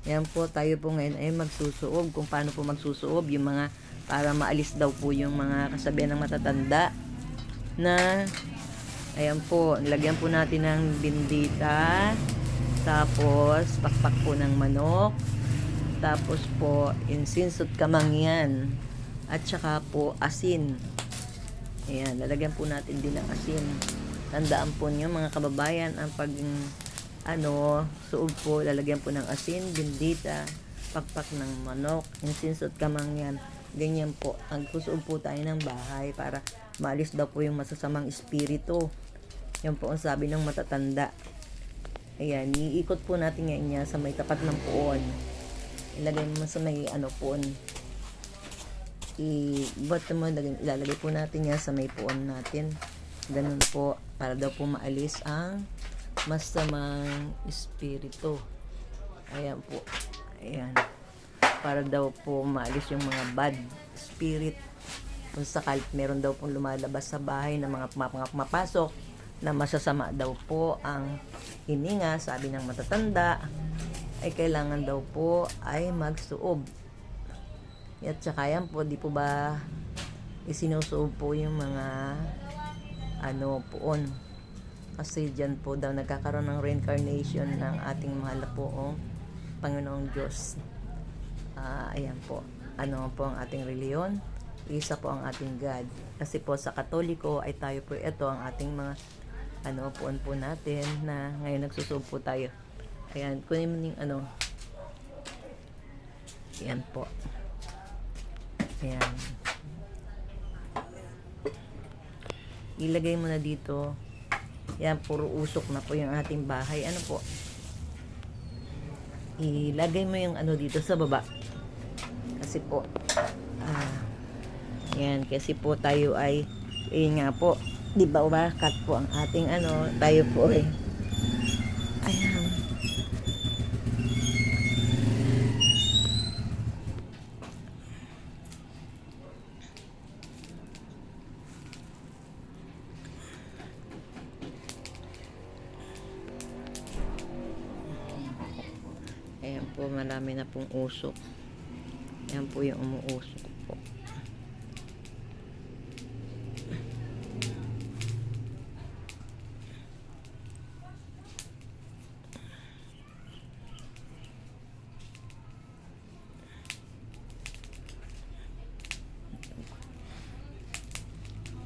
Yan po, tayo po ngayon ay magsusuob. Kung paano po magsusuob, yung mga para maalis daw po yung mga kasabihan ng matatanda na ayan po, lagyan po natin ng bindita, tapos pakpak po ng manok, tapos po insinsot kamangyan, at saka po asin. Ayan, lalagyan po natin din ng asin. Tandaan po nyo mga kababayan, ang pag suog po, lalagyan po ng asin, bindita, pakpak ng manok, insinsot kamangyan. Ganyan po, ang susuog po tayo ng bahay para maalis daw po yung masasamang espiritu. Yan po ang sabi ng matatanda. Ayan, iikot po natin ngayon niya sa may tapat ng puon. Ilagay mo sa may puon. Ilalagay po natin yan sa may puon natin. Ganun po, para daw po maalis ang masamang espiritu. Ayan po. Ayan. Para daw po maalis yung mga bad spirit. Kung sakali meron daw pong lumalabas sa bahay na mga mapasok na masasama daw po ang hininga, sabi ng matatanda, ay kailangan daw po ay magsuob. At saka yan po, di po ba isinusuob po yung mga puon. Kasi dyan po daw nagkakaroon ng reincarnation ng ating mahal na poong Panginoong Diyos. Ayan po. Ano po ang ating reliyon? Isa po ang ating God. Kasi po sa Katoliko ay tayo po, ito ang ating mga puon po natin na ngayon nagsusuob po tayo. Ayan, kunin mo yung ayan po. Ayan. Ilagay mo na dito. Yan, puro usok na po yung ating bahay. Ano po? Ilagay mo yung dito sa baba. Kasi po, yan, kasi po tayo ay, nga po, di ba cut po ang ating tayo po ay, ayan. Ayan po, marami na pong usok. Ayan po yung umuusok po.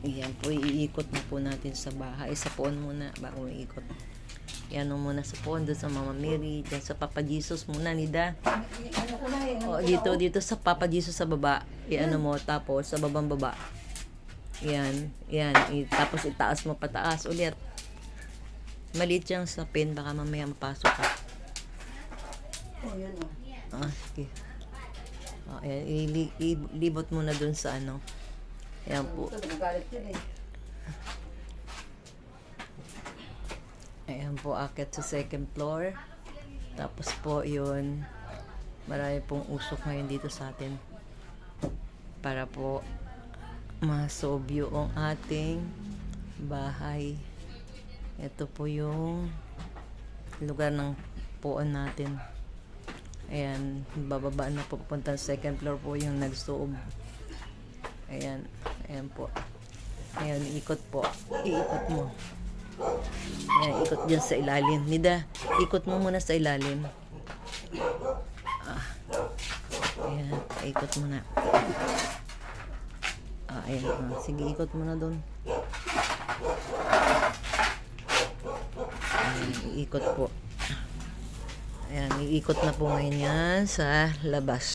Ayan po, iikot na po natin sa bahay. Sa puon muna bago iikot. Yan muna sa puon, doon sa Mama Mary, dyan sa Papa Jesus muna, Nida. Dito sa Papa Jesus sa baba. Mo, tapos sa babang baba. Yan. Tapos itaas mo pataas ulit. Maliit yung sa pin, baka mamaya mapasok ka. Sige. Ayan, ilibot mo na doon sa Ayan po. Ayan po, akit sa second floor. Tapos po yun, marami pong usok ngayon dito sa atin. Para po masobyo ang ating bahay. Ito po yung lugar ng puon natin. Ayan, bababa na po, pupunta sa second floor po yung nagsuob. Ayan po. Ayan, ikot po. Iikot mo. Ayan, ikot dyan sa ilalim. Nida, ikot mo muna sa ilalim. Ayan, ikot mo na. Ayan, sige, ikot mo na doon. Ayan, iikot po. Ayan, iikot na po ngayon yan sa labas.